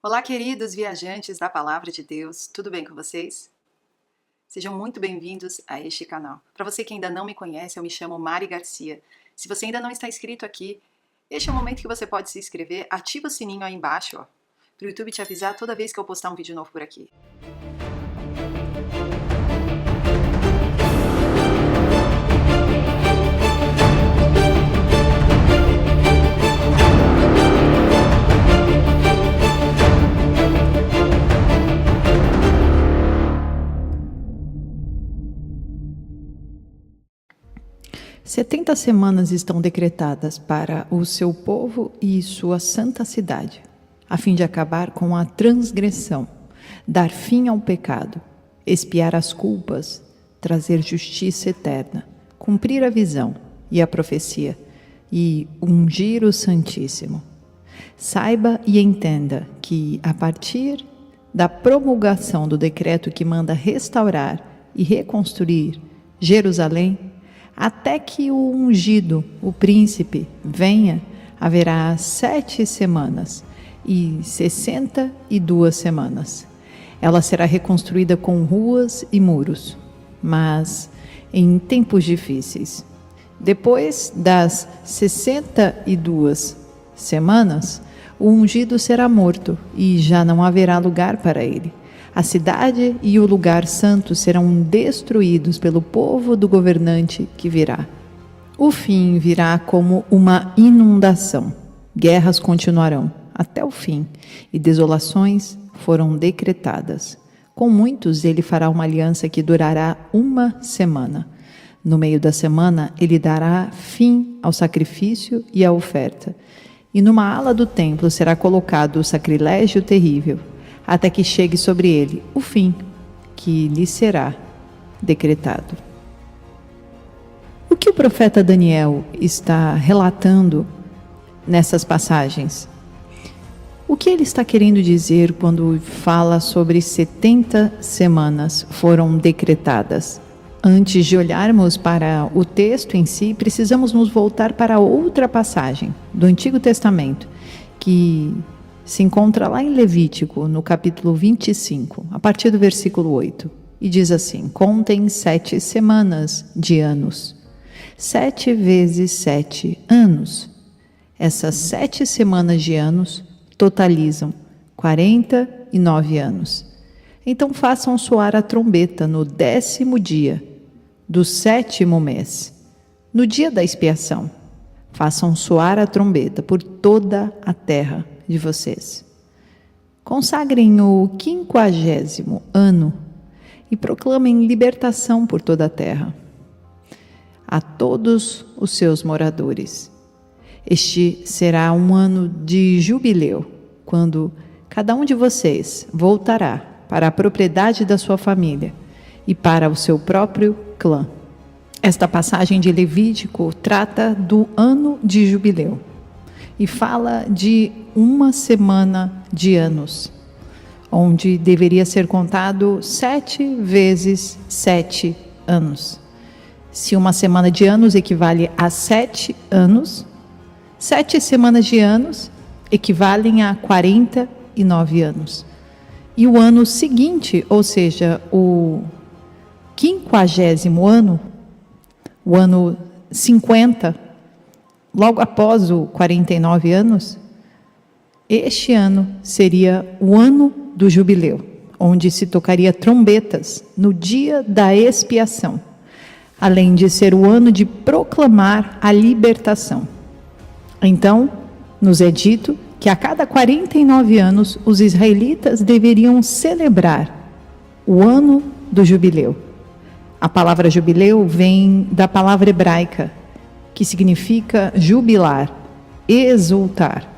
Olá, queridos viajantes da Palavra de Deus, tudo bem com vocês? Sejam muito bem-vindos a este canal. Para você que ainda não me conhece, eu me chamo Mari Garcia. Se você ainda não está inscrito aqui, este é o momento que você pode se inscrever, ativa o sininho aí embaixo, para o YouTube te avisar toda vez que eu postar um vídeo novo por aqui. 70 semanas estão decretadas para o seu povo e sua santa cidade, a fim de acabar com a transgressão, dar fim ao pecado, expiar as culpas, trazer justiça eterna, cumprir a visão e a profecia e ungir o Santíssimo. Saiba e entenda que, a partir da promulgação do decreto que manda restaurar e reconstruir Jerusalém, até que o ungido, o príncipe, venha, haverá 7 semanas e 62 semanas. Ela será reconstruída com ruas e muros, mas em tempos difíceis. Depois das 62 semanas, o ungido será morto e já não haverá lugar para ele. A cidade e o lugar santo serão destruídos pelo povo do governante que virá. O fim virá como uma inundação. Guerras continuarão até o fim, e desolações foram decretadas. Com muitos ele fará uma aliança que durará 1 semana. No meio da semana ele dará fim ao sacrifício e à oferta. E numa ala do templo será colocado o sacrilégio terrível, até que chegue sobre ele o fim, que lhe será decretado. O que o profeta Daniel está relatando nessas passagens? O que ele está querendo dizer quando fala sobre 70 semanas foram decretadas? Antes de olharmos para o texto em si, precisamos nos voltar para outra passagem do Antigo Testamento, que se encontra lá em Levítico, no capítulo 25, a partir do versículo 8. E diz assim: contem 7 semanas de anos. 7 vezes 7 anos. Essas 7 semanas de anos totalizam 49 anos. Então façam soar a trombeta no 10º dia do 7º mês, no dia da expiação. Façam soar a trombeta por toda a terra de vocês. Consagrem o 50º ano e proclamem libertação por toda a terra a todos os seus moradores. Este será um ano de jubileu, quando cada um de vocês voltará para a propriedade da sua família e para o seu próprio clã. Esta passagem de Levítico trata do ano de jubileu e fala de 1 semana de anos, onde deveria ser contado 7 vezes 7 anos. Se 1 semana de anos equivale a 7 anos, 7 semanas de anos equivalem a 49 anos. E o ano seguinte, ou seja, o 50º ano, o ano 50, logo após o 49 anos, este ano seria o ano do jubileu, onde se tocaria trombetas no dia da expiação, além de ser o ano de proclamar a libertação. Então, nos é dito que a cada 49 anos os israelitas deveriam celebrar o ano do jubileu. A palavra jubileu vem da palavra hebraica, que significa jubilar, exultar.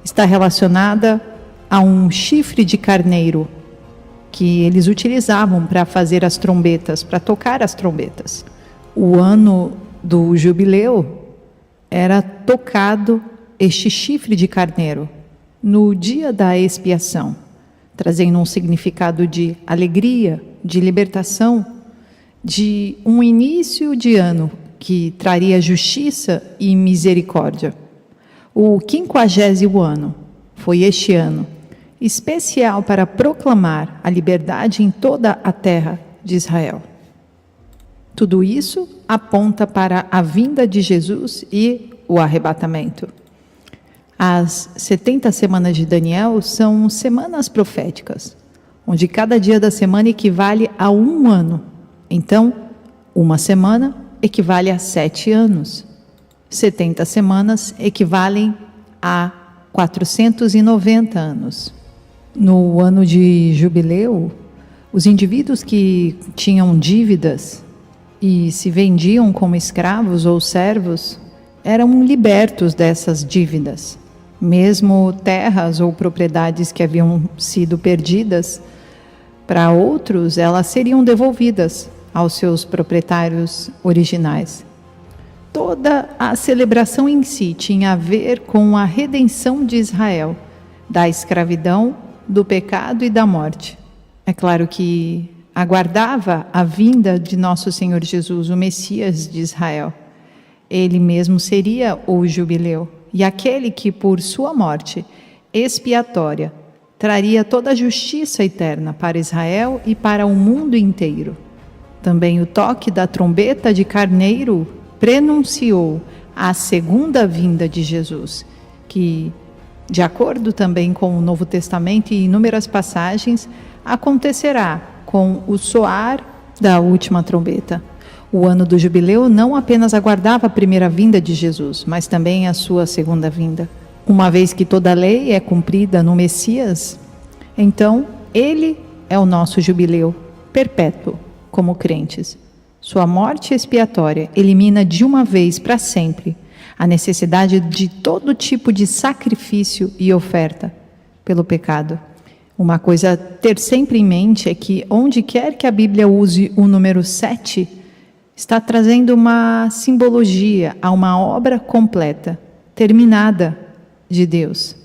Está relacionada a um chifre de carneiro que eles utilizavam para fazer as trombetas, para tocar as trombetas. O ano do jubileu era tocado este chifre de carneiro no dia da expiação, trazendo um significado de alegria, de libertação, de um início de ano que traria justiça e misericórdia. O 50º ano foi este ano, especial para proclamar a liberdade em toda a terra de Israel. Tudo isso aponta para a vinda de Jesus e o arrebatamento. As 70 semanas de Daniel são semanas proféticas, onde cada dia da semana equivale a um ano. Então, uma semana equivale a 7 anos. 70 semanas equivalem a 490 anos. No ano de jubileu, os indivíduos que tinham dívidas e se vendiam como escravos ou servos eram libertos dessas dívidas. Mesmo terras ou propriedades que haviam sido perdidas, para outros elas seriam devolvidas aos seus proprietários originais. Toda a celebração em si tinha a ver com a redenção de Israel, da escravidão, do pecado e da morte. É claro que aguardava a vinda de nosso Senhor Jesus, o Messias de Israel. Ele mesmo seria o jubileu, e aquele que por sua morte expiatória traria toda a justiça eterna para Israel e para o mundo inteiro. Também o toque da trombeta de carneiro prenunciou a segunda vinda de Jesus, que, de acordo também com o Novo Testamento e inúmeras passagens, acontecerá com o soar da última trombeta. O ano do jubileu não apenas aguardava a primeira vinda de Jesus, mas também a sua segunda vinda. Uma vez que toda a lei é cumprida no Messias, então ele é o nosso jubileu perpétuo como crentes. Sua morte expiatória elimina de uma vez para sempre a necessidade de todo tipo de sacrifício e oferta pelo pecado. Uma coisa a ter sempre em mente é que onde quer que a Bíblia use o número 7, está trazendo uma simbologia a uma obra completa, terminada de Deus.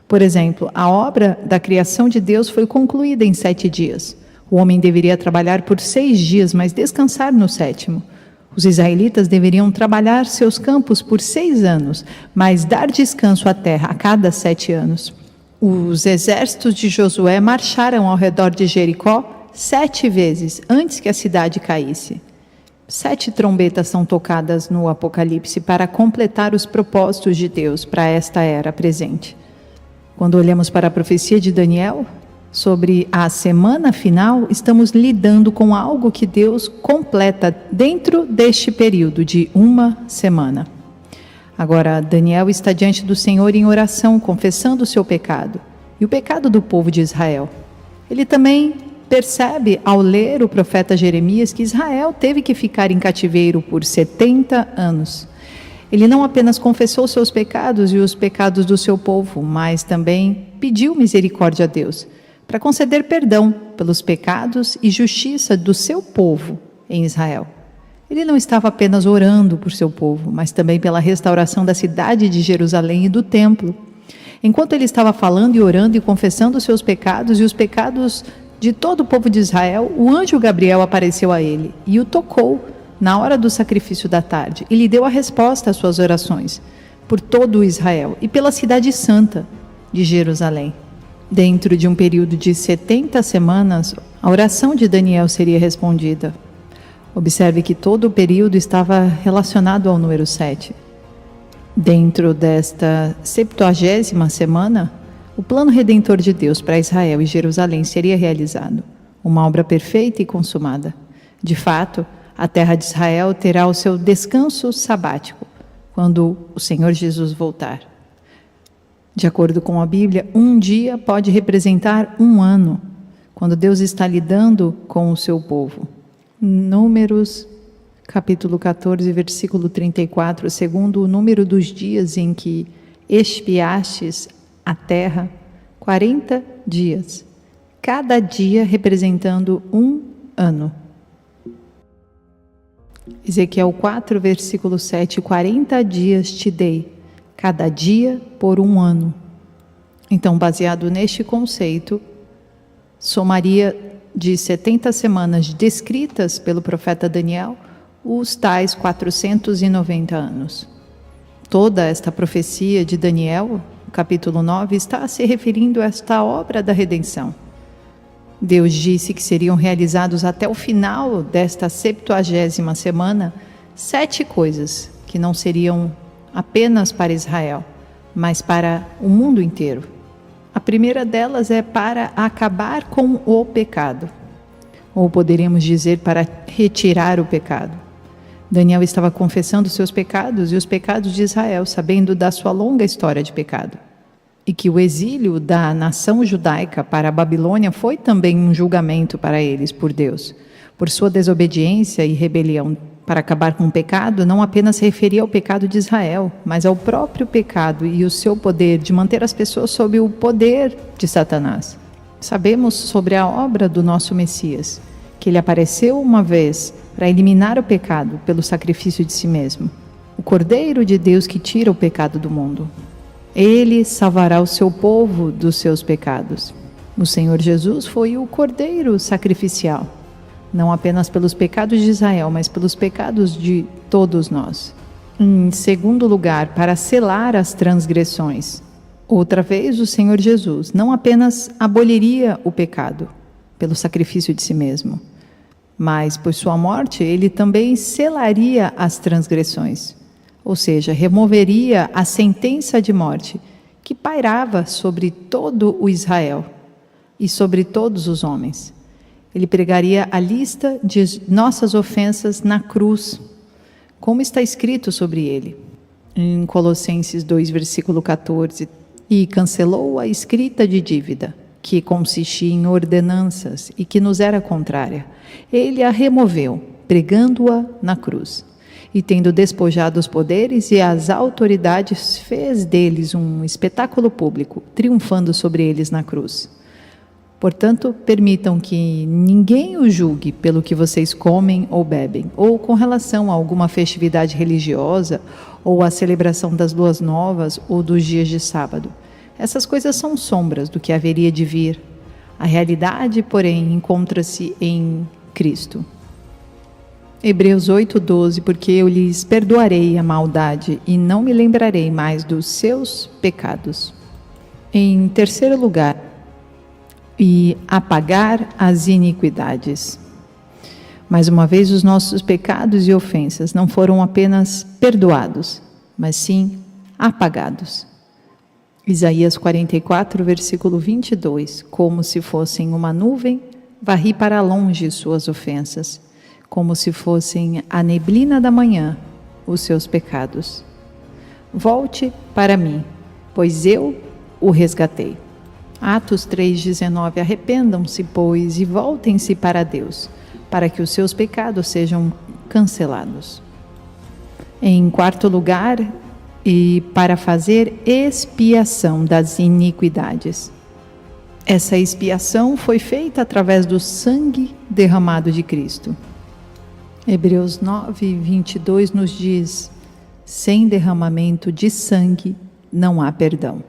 Por exemplo, a obra da criação de Deus foi concluída em 7 dias. O homem deveria trabalhar por 6 dias, mas descansar no 7º. Os israelitas deveriam trabalhar seus campos por 6 anos, mas dar descanso à terra a cada 7 anos. Os exércitos de Josué marcharam ao redor de Jericó 7 vezes antes que a cidade caísse. 7 trombetas são tocadas no Apocalipse para completar os propósitos de Deus para esta era presente. Quando olhamos para a profecia de Daniel sobre a semana final, estamos lidando com algo que Deus completa dentro deste período de uma semana. Agora, Daniel está diante do Senhor em oração, confessando o seu pecado e o pecado do povo de Israel. Ele também percebe, ao ler o profeta Jeremias, que Israel teve que ficar em cativeiro por 70 anos. Ele não apenas confessou seus pecados e os pecados do seu povo, mas também pediu misericórdia a Deus, para conceder perdão pelos pecados e justiça do seu povo em Israel. Ele não estava apenas orando por seu povo, mas também pela restauração da cidade de Jerusalém e do templo. Enquanto ele estava falando e orando e confessando seus pecados e os pecados de todo o povo de Israel, o anjo Gabriel apareceu a ele e o tocou na hora do sacrifício da tarde e lhe deu a resposta às suas orações por todo o Israel e pela cidade santa de Jerusalém. Dentro de um período de 70 semanas, a oração de Daniel seria respondida. Observe que todo o período estava relacionado ao número 7. Dentro desta 70ª semana, o plano redentor de Deus para Israel e Jerusalém seria realizado, uma obra perfeita e consumada. De fato, a terra de Israel terá o seu descanso sabático, quando o Senhor Jesus voltar. De acordo com a Bíblia, um dia pode representar um ano, quando Deus está lidando com o seu povo. Números, capítulo 14, versículo 34, segundo o número dos dias em que expiastes a terra, 40 dias, cada dia representando um ano. Ezequiel 4, versículo 7, 40 dias te dei, cada dia por um ano. Então, baseado neste conceito, somaria de 70 semanas descritas pelo profeta Daniel, os tais 490 anos. Toda esta profecia de Daniel o capítulo 9, está se referindo a esta obra da redenção. Deus disse que seriam realizados até o final desta 70ª semana 7 coisas que não seriam apenas para Israel, mas para o mundo inteiro. A primeira delas é para acabar com o pecado, ou poderíamos dizer para retirar o pecado. Daniel estava confessando seus pecados e os pecados de Israel, sabendo da sua longa história de pecado. E que o exílio da nação judaica para a Babilônia foi também um julgamento para eles por Deus, por sua desobediência e rebelião. Para acabar com o pecado, não apenas se referia ao pecado de Israel, mas ao próprio pecado e o seu poder de manter as pessoas sob o poder de Satanás. Sabemos sobre a obra do nosso Messias, que ele apareceu uma vez para eliminar o pecado pelo sacrifício de si mesmo, o Cordeiro de Deus que tira o pecado do mundo. Ele salvará o seu povo dos seus pecados. O Senhor Jesus foi o Cordeiro sacrificial, não apenas pelos pecados de Israel, mas pelos pecados de todos nós. Em segundo lugar, para selar as transgressões. Outra vez, o Senhor Jesus não apenas aboliria o pecado pelo sacrifício de si mesmo, mas por sua morte ele também selaria as transgressões. Ou seja, removeria a sentença de morte que pairava sobre todo o Israel e sobre todos os homens. Ele pregaria a lista de nossas ofensas na cruz, como está escrito sobre ele, em Colossenses 2, versículo 14, e cancelou a escrita de dívida, que consistia em ordenanças e que nos era contrária. Ele a removeu, pregando-a na cruz. E tendo despojado os poderes e as autoridades, fez deles um espetáculo público, triunfando sobre eles na cruz. Portanto, permitam que ninguém o julgue pelo que vocês comem ou bebem, ou com relação a alguma festividade religiosa, ou a celebração das luas novas ou dos dias de sábado. Essas coisas são sombras do que haveria de vir. A realidade, porém, encontra-se em Cristo. Hebreus 8:12, porque eu lhes perdoarei a maldade e não me lembrarei mais dos seus pecados. Em terceiro lugar, e apagar as iniquidades. Mais uma vez, os nossos pecados e ofensas não foram apenas perdoados, mas sim apagados. Isaías 44, versículo 22, como se fossem uma nuvem, varri para longe suas ofensas, como se fossem a neblina da manhã, os seus pecados. Volte para mim, pois eu o resgatei. Atos 3,19, arrependam-se, pois, e voltem-se para Deus, para que os seus pecados sejam cancelados. Em quarto lugar, e para fazer expiação das iniquidades. Essa expiação foi feita através do sangue derramado de Cristo. Hebreus 9:22 nos diz: sem derramamento de sangue não há perdão.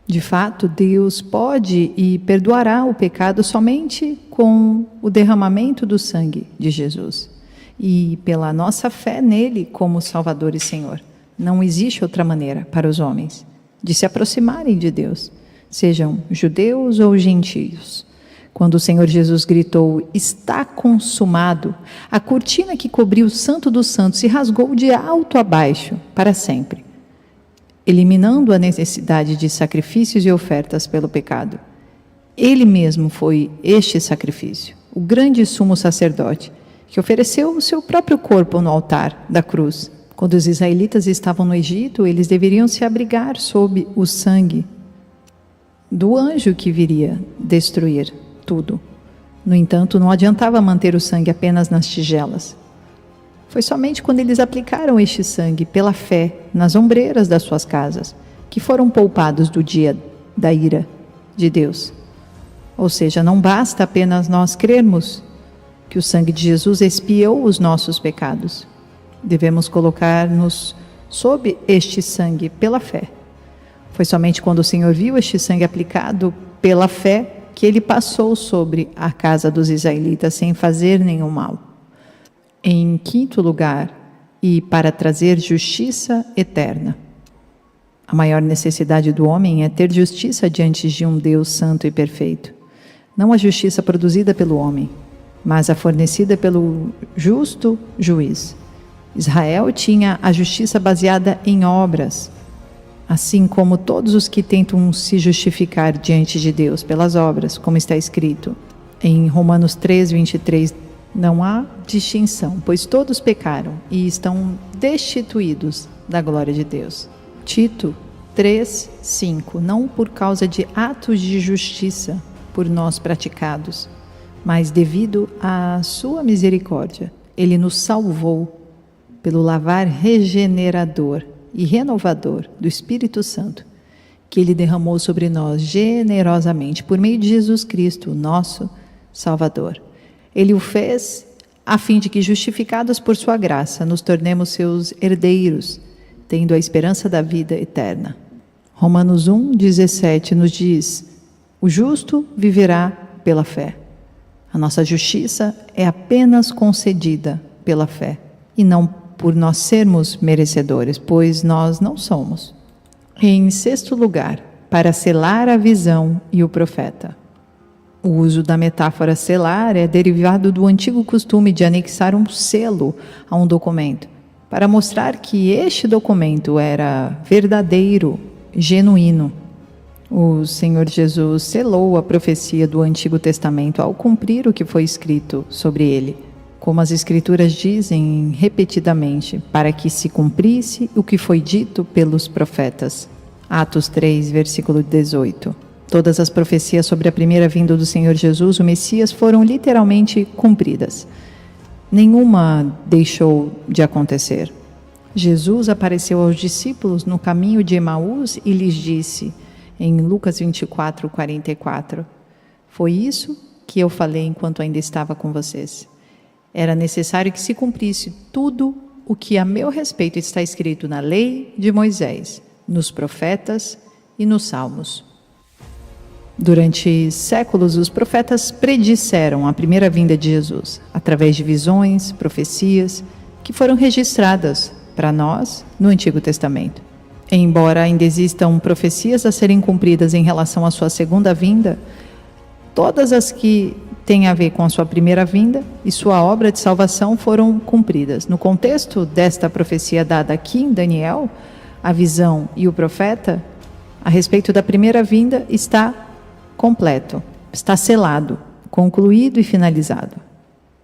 De fato, Deus pode e perdoará o pecado somente com o derramamento do sangue de Jesus e pela nossa fé nele como Salvador e Senhor. Não existe outra maneira para os homens de se aproximarem de Deus, sejam judeus ou gentios. Quando o Senhor Jesus gritou, está consumado, a cortina que cobria o Santo dos Santos se rasgou de alto a baixo para sempre, eliminando a necessidade de sacrifícios e ofertas pelo pecado. Ele mesmo foi este sacrifício, o grande sumo sacerdote, que ofereceu o seu próprio corpo no altar da cruz. Quando os israelitas estavam no Egito, eles deveriam se abrigar sob o sangue do anjo que viria destruir tudo. No entanto, não adiantava manter o sangue apenas nas tigelas. Foi somente quando eles aplicaram este sangue pela fé nas ombreiras das suas casas que foram poupados do dia da ira de Deus. Ou seja, não basta apenas nós crermos que o sangue de Jesus expiou os nossos pecados. Devemos colocar-nos sob este sangue pela fé. Foi somente quando o Senhor viu este sangue aplicado pela fé que ele passou sobre a casa dos israelitas sem fazer nenhum mal. Em quinto lugar, e para trazer justiça eterna. A maior necessidade do homem é ter justiça diante de um Deus santo e perfeito. Não a justiça produzida pelo homem, mas a fornecida pelo justo juiz. Israel tinha a justiça baseada em obras, assim como todos os que tentam se justificar diante de Deus pelas obras, como está escrito em Romanos 3, 23, não há distinção, pois todos pecaram e estão destituídos da glória de Deus. Tito 3, 5, não por causa de atos de justiça por nós praticados, mas devido à sua misericórdia, ele nos salvou pelo lavar regenerador e renovador do Espírito Santo, que ele derramou sobre nós generosamente por meio de Jesus Cristo, nosso Salvador. Ele o fez a fim de que, justificados por sua graça, nos tornemos seus herdeiros, tendo a esperança da vida eterna. Romanos 1, 17 nos diz: o justo viverá pela fé. A nossa justiça é apenas concedida pela fé, e não por nós sermos merecedores, pois nós não somos. Em sexto lugar, para selar a visão e o profeta. O uso da metáfora selar é derivado do antigo costume de anexar um selo a um documento, para mostrar que este documento era verdadeiro, genuíno. O Senhor Jesus selou a profecia do Antigo Testamento ao cumprir o que foi escrito sobre ele, como as Escrituras dizem repetidamente, para que se cumprisse o que foi dito pelos profetas. Atos 3, versículo 18. Todas as profecias sobre a primeira vinda do Senhor Jesus, o Messias, foram literalmente cumpridas. Nenhuma deixou de acontecer. Jesus apareceu aos discípulos no caminho de Emaús e lhes disse, em Lucas 24, 44, foi isso que eu falei enquanto ainda estava com vocês. Era necessário que se cumprisse tudo o que a meu respeito está escrito na lei de Moisés, nos profetas e nos salmos. Durante séculos, os profetas predisseram a primeira vinda de Jesus, através de visões, profecias, que foram registradas para nós no Antigo Testamento. Embora ainda existam profecias a serem cumpridas em relação à sua segunda vinda, todas as que têm a ver com a sua primeira vinda e sua obra de salvação foram cumpridas. No contexto desta profecia dada aqui em Daniel, a visão e o profeta, a respeito da primeira vinda, está completo, está selado, concluído e finalizado.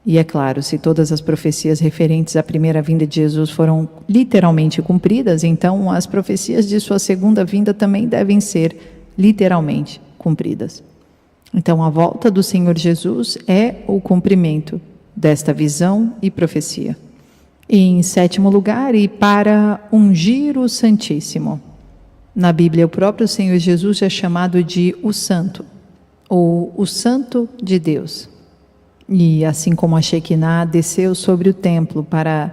E é claro, se todas as profecias referentes à primeira vinda de Jesus foram literalmente cumpridas, então as profecias de sua segunda vinda também devem ser literalmente cumpridas. Então a volta do Senhor Jesus é o cumprimento desta visão e profecia. E em sétimo lugar, e para ungir o Santíssimo. Na Bíblia, o próprio Senhor Jesus é chamado de o Santo, ou o Santo de Deus. E assim como a Shekinah desceu sobre o templo para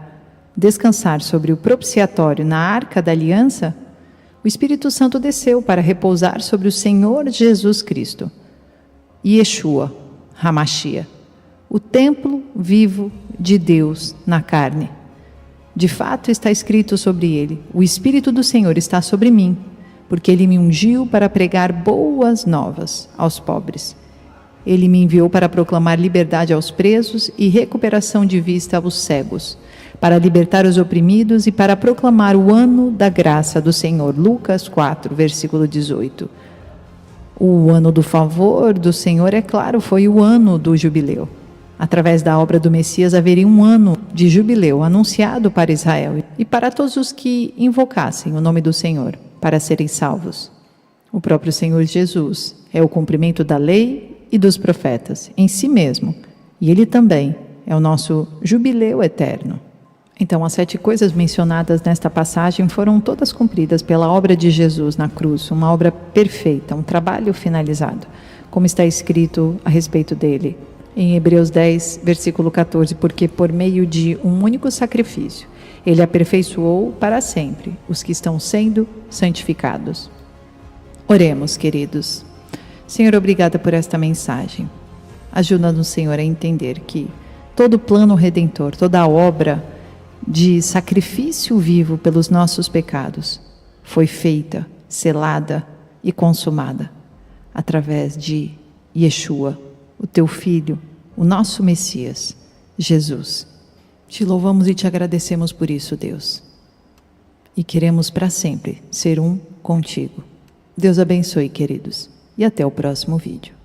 descansar sobre o propiciatório na Arca da Aliança, o Espírito Santo desceu para repousar sobre o Senhor Jesus Cristo, Yeshua, Hamashia, o templo vivo de Deus na carne. De fato está escrito sobre ele, o Espírito do Senhor está sobre mim, porque ele me ungiu para pregar boas novas aos pobres. Ele me enviou para proclamar liberdade aos presos e recuperação de vista aos cegos, para libertar os oprimidos e para proclamar o ano da graça do Senhor. Lucas 4, versículo 18. O ano do favor do Senhor, é claro, foi o ano do jubileu. Através da obra do Messias haveria um ano de jubileu anunciado para Israel e para todos os que invocassem o nome do Senhor para serem salvos. O próprio Senhor Jesus é o cumprimento da lei e dos profetas em si mesmo, e ele também é o nosso jubileu eterno. Então, as 7 coisas mencionadas nesta passagem foram todas cumpridas pela obra de Jesus na cruz, uma obra perfeita, um trabalho finalizado, como está escrito a respeito dele em Hebreus 10, versículo 14, porque por meio de um único sacrifício, ele aperfeiçoou para sempre os que estão sendo santificados. Oremos, queridos. Senhor, obrigada por esta mensagem. Ajuda-nos, Senhor, a entender que todo o plano redentor, toda a obra de sacrifício vivo pelos nossos pecados, foi feita, selada e consumada através de Yeshua, o teu Filho, o nosso Messias, Jesus. Te louvamos e te agradecemos por isso, Deus. E queremos para sempre ser um contigo. Deus abençoe, queridos, e até o próximo vídeo.